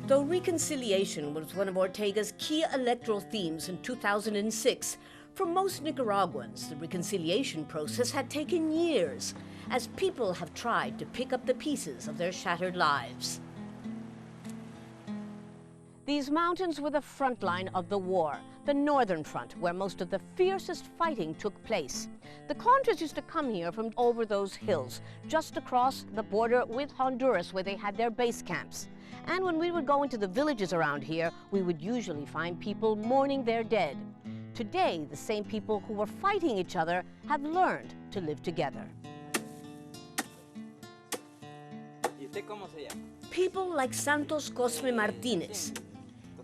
Though reconciliation was one of Ortega's key electoral themes in 2006, for most Nicaraguans, the reconciliation process had taken years, as people have tried to pick up the pieces of their shattered lives. These mountains were the front line of the war, the northern front, where most of the fiercest fighting took place. The Contras used to come here from over those hills, just across the border with Honduras, where they had their base camps. And when we would go into the villages around here, we would usually find people mourning their dead. Today, the same people who were fighting each other have learned to live together. People like Santos Cosme Martinez.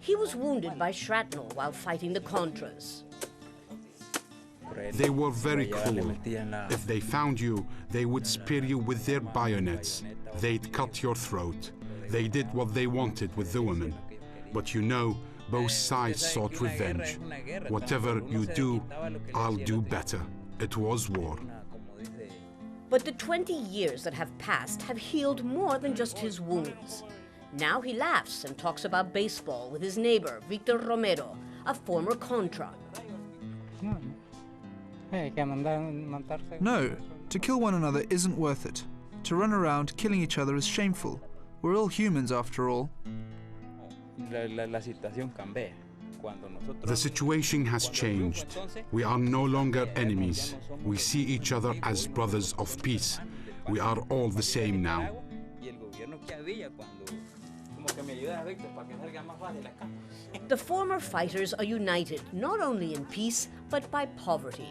He was wounded by shrapnel while fighting the Contras. They were very cruel. If they found you, they would spear you with their bayonets. They'd cut your throat. They did what they wanted with the women. But you know, both sides sought revenge. Whatever you do, I'll do better. It was war. But the 20 years that have passed have healed more than just his wounds. Now he laughs and talks about baseball with his neighbor, Victor Romero, a former Contra. No, to kill one another isn't worth it. To run around killing each other is shameful. We're all humans after all. The situation has changed. We are no longer enemies. We see each other as brothers of peace. We are all the same now. The former fighters are united, not only in peace, but by poverty.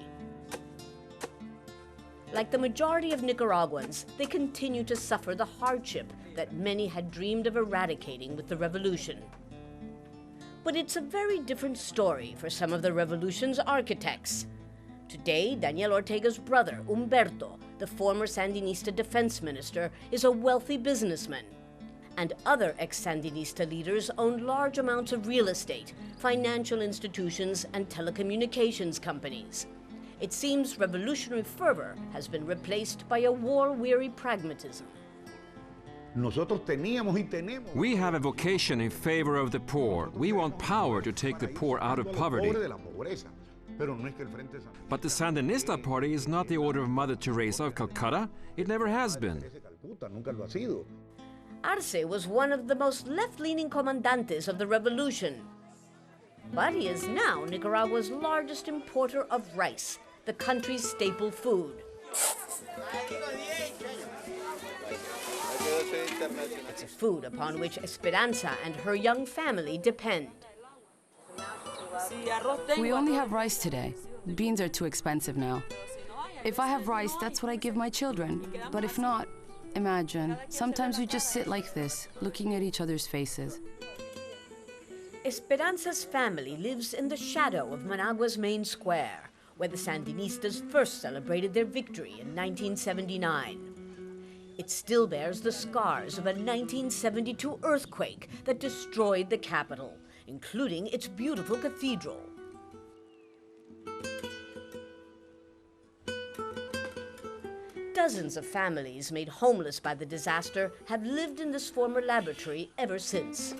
Like the majority of Nicaraguans, they continue to suffer the hardship that many had dreamed of eradicating with the revolution. But it's a very different story for some of the revolution's architects. Today, Daniel Ortega's brother, Humberto, the former Sandinista defense minister, is a wealthy businessman. And other ex-Sandinista leaders own large amounts of real estate, financial institutions, and telecommunications companies. It seems revolutionary fervor has been replaced by a war-weary pragmatism. We have a vocation in favor of the poor. We want power to take the poor out of poverty. But the Sandinista party is not the order of Mother Teresa of Calcutta. It never has been. Arce was one of the most left-leaning comandantes of the revolution. But he is now Nicaragua's largest importer of rice, the country's staple food. It's a food upon which Esperanza and her young family depend. We only have rice today. Beans are too expensive now. If I have rice, that's what I give my children. But if not, imagine, sometimes we just sit like this, looking at each other's faces. Esperanza's family lives in the shadow of Managua's main square, where the Sandinistas first celebrated their victory in 1979. It still bears the scars of a 1972 earthquake that destroyed the capital, including its beautiful cathedral. Dozens of families made homeless by the disaster have lived in this former laboratory ever since.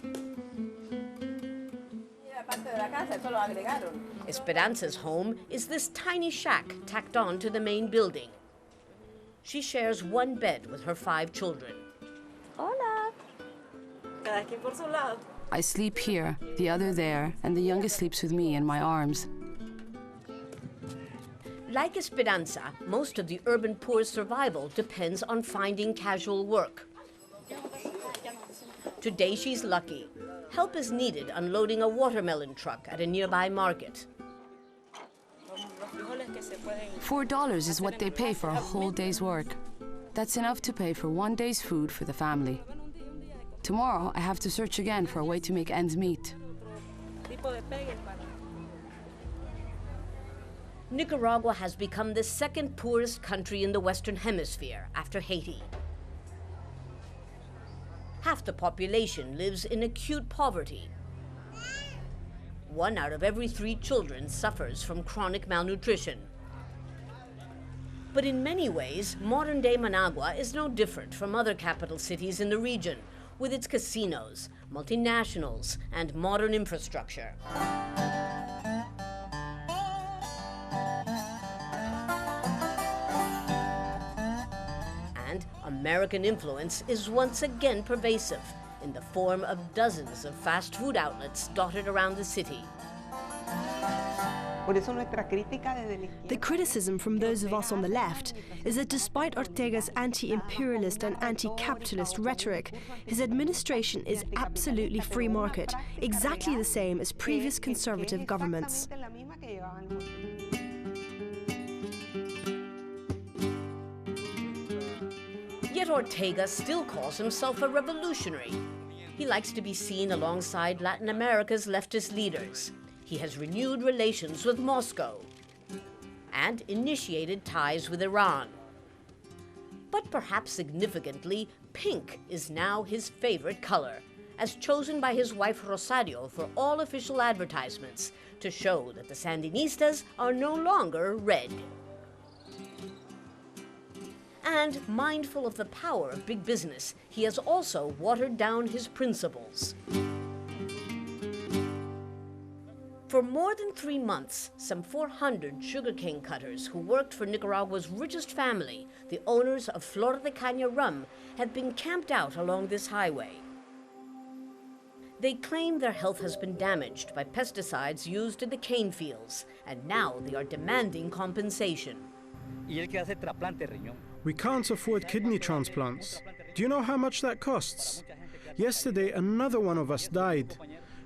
Esperanza's home is this tiny shack tacked on to the main building. She shares one bed with her 5 children. Hola. I sleep here, the other there, and the youngest sleeps with me in my arms. Like Esperanza, most of the urban poor's survival depends on finding casual work. Today she's lucky. Help is needed unloading a watermelon truck at a nearby market. $4 is what they pay for a whole day's work. That's enough to pay for one day's food for the family. Tomorrow, I have to search again for a way to make ends meet. Nicaragua has become the second poorest country in the Western Hemisphere after Haiti. Half the population lives in acute poverty. 1 out of every 3 children suffers from chronic malnutrition. But in many ways, modern-day Managua is no different from other capital cities in the region, with its casinos, multinationals, and modern infrastructure. And American influence is once again pervasive in the form of dozens of fast food outlets dotted around the city. The criticism from those of us on the left is that despite Ortega's anti-imperialist and anti-capitalist rhetoric, his administration is absolutely free market, exactly the same as previous conservative governments. Yet Ortega still calls himself a revolutionary. He likes to be seen alongside Latin America's leftist leaders. He has renewed relations with Moscow and initiated ties with Iran. But perhaps significantly, pink is now his favorite color, as chosen by his wife Rosario for all official advertisements to show that the Sandinistas are no longer red. And mindful of the power of big business, he has also watered down his principles. For more than 3 months, some 400 sugarcane cutters who worked for Nicaragua's richest family, the owners of Flor de Caña rum, have been camped out along this highway. They claim their health has been damaged by pesticides used in the cane fields, and now they are demanding compensation. We can't afford kidney transplants. Do you know how much that costs? Yesterday, another one of us died.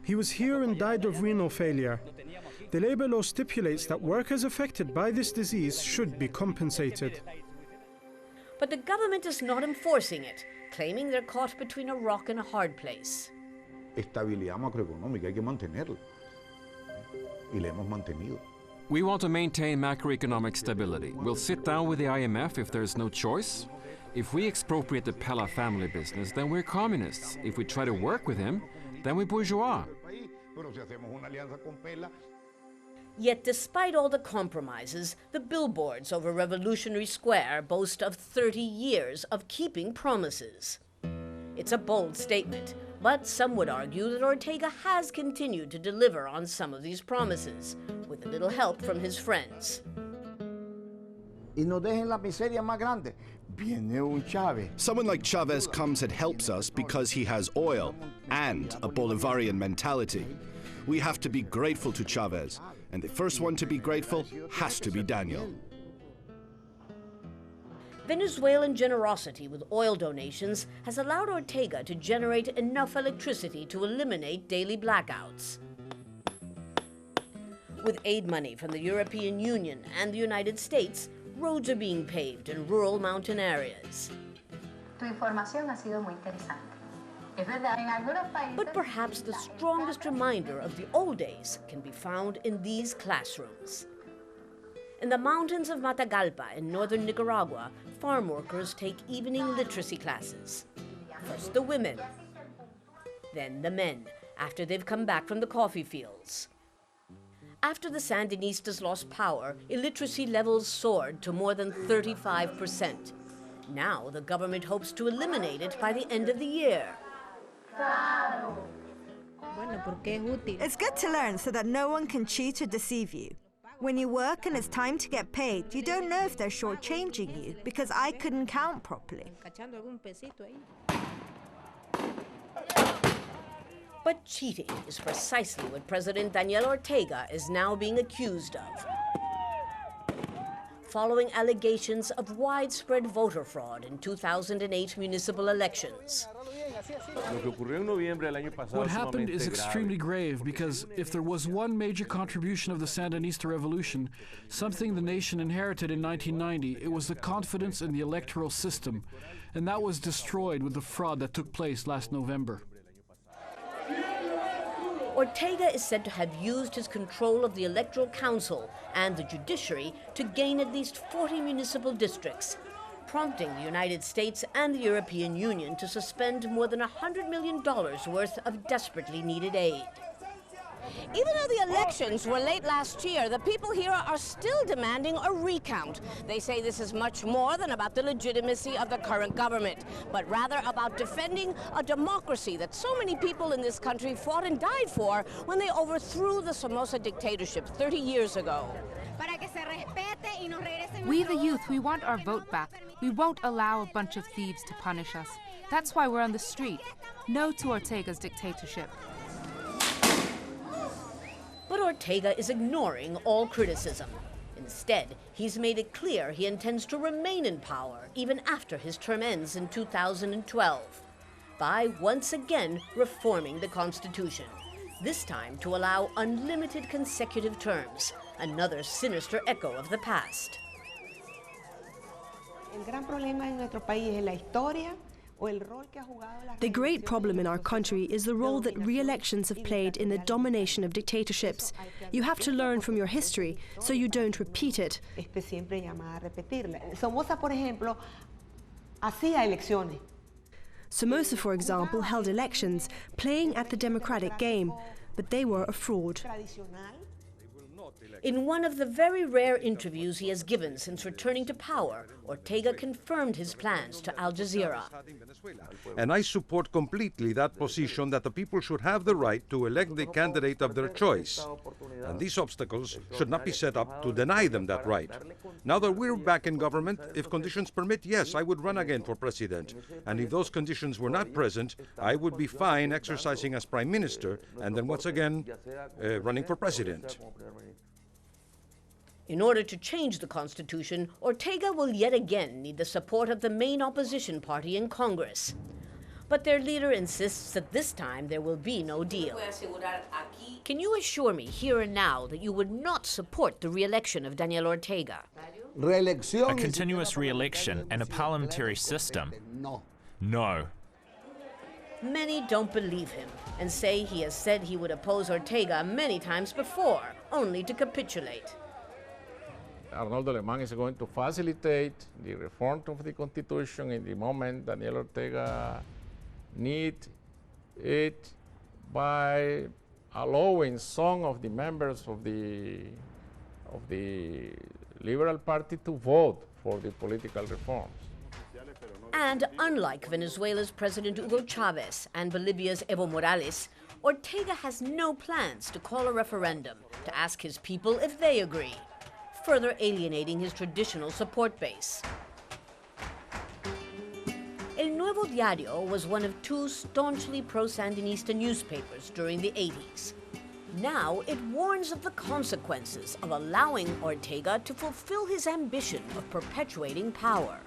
He was here and died of renal failure. The labor law stipulates that workers affected by this disease should be compensated. But the government is not enforcing it, claiming they're caught between a rock and a hard place. Estabilidad macroeconómica, hay que mantenerla. Y la hemos mantenido. We want to maintain macroeconomic stability. We'll sit down with the IMF if there's no choice. If we expropriate the Pella family business, then we're communists. If we try to work with him, then we're bourgeois. Yet despite all the compromises, the billboards over Revolutionary Square boast of 30 years of keeping promises. It's a bold statement, but some would argue that Ortega has continued to deliver on some of these promises, with a little help from his friends. Someone like Chavez comes and helps us because he has oil and a Bolivarian mentality. We have to be grateful to Chavez, and the first one to be grateful has to be Daniel. Venezuelan generosity with oil donations has allowed Ortega to generate enough electricity to eliminate daily blackouts. With aid money from the European Union and the United States, roads are being paved in rural mountain areas. But perhaps the strongest reminder of the old days can be found in these classrooms. In the mountains of Matagalpa in northern Nicaragua, farm workers take evening literacy classes. First the women, then the men, after they've come back from the coffee fields. After the Sandinistas lost power, illiteracy levels soared to more than 35%. Now the government hopes to eliminate it by the end of the year. It's good to learn so that no one can cheat or deceive you. When you work and it's time to get paid, you don't know if they're shortchanging you, because I couldn't count properly. But cheating is precisely what President Daniel Ortega is now being accused of. Following allegations of widespread voter fraud in 2008 municipal elections. What happened is extremely grave because if there was one major contribution of the Sandinista revolution, something the nation inherited in 1990, it was the confidence in the electoral system, and that was destroyed with the fraud that took place last November. Ortega is said to have used his control of the Electoral Council and the judiciary to gain at least 40 municipal districts, prompting the United States and the European Union to suspend more than $100 million worth of desperately needed aid. Even though the elections were late last year, the people here are still demanding a recount. They say this is much more than about the legitimacy of the current government, but rather about defending a democracy that so many people in this country fought and died for when they overthrew the Somoza dictatorship 30 years ago. We the youth, we want our vote back. We won't allow a bunch of thieves to punish us. That's why we're on the street. No to Ortega's dictatorship. But Ortega is ignoring all criticism. Instead, he's made it clear he intends to remain in power even after his term ends in 2012, by once again reforming the Constitution, this time to allow unlimited consecutive terms, another sinister echo of the past. The great problem in our country is the role that re-elections have played in the domination of dictatorships. You have to learn from your history so you don't repeat it. Somoza, for example, held elections, playing at the democratic game, but they were a fraud. In one of the very rare interviews he has given since returning to power, Ortega confirmed his plans to Al Jazeera. And I support completely that position that the people should have the right to elect the candidate of their choice. And these obstacles should not be set up to deny them that right. Now that we're back in government, if conditions permit, yes, I would run again for president. And if those conditions were not present, I would be fine exercising as prime minister and then once again running for president. In order to change the Constitution, Ortega will yet again need the support of the main opposition party in Congress. But their leader insists that this time there will be no deal. Can you assure me here and now that you would not support the re-election of Daniel Ortega? A continuous re-election and a parliamentary system? No. Many don't believe him and say he has said he would oppose Ortega many times before, only to capitulate. Arnoldo Alemán is going to facilitate the reform of the Constitution in the moment Daniel Ortega needs it by allowing some of the members of the Liberal Party to vote for the political reforms. And unlike Venezuela's President Hugo Chavez and Bolivia's Evo Morales, Ortega has no plans to call a referendum to ask his people if they agree, further alienating his traditional support base. El Nuevo Diario was one of two staunchly pro-Sandinista newspapers during the 80s. Now it warns of the consequences of allowing Ortega to fulfill his ambition of perpetuating power.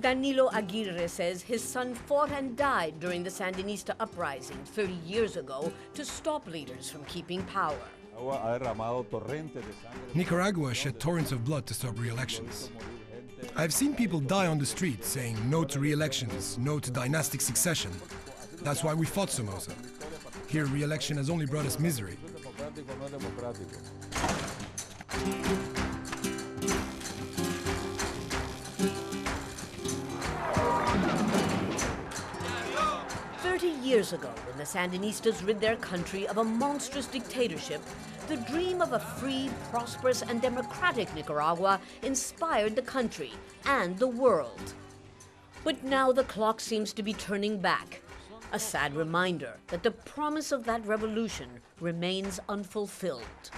Danilo Aguirre says his son fought and died during the Sandinista uprising 30 years ago to stop leaders from keeping power. Nicaragua shed torrents of blood to stop re-elections. I've seen people die on the street saying no to re-elections, no to dynastic succession. That's why we fought Somoza. Here, re-election has only brought us misery. Years ago, when the Sandinistas rid their country of a monstrous dictatorship, the dream of a free, prosperous, and democratic Nicaragua inspired the country and the world. But now the clock seems to be turning back, a sad reminder that the promise of that revolution remains unfulfilled.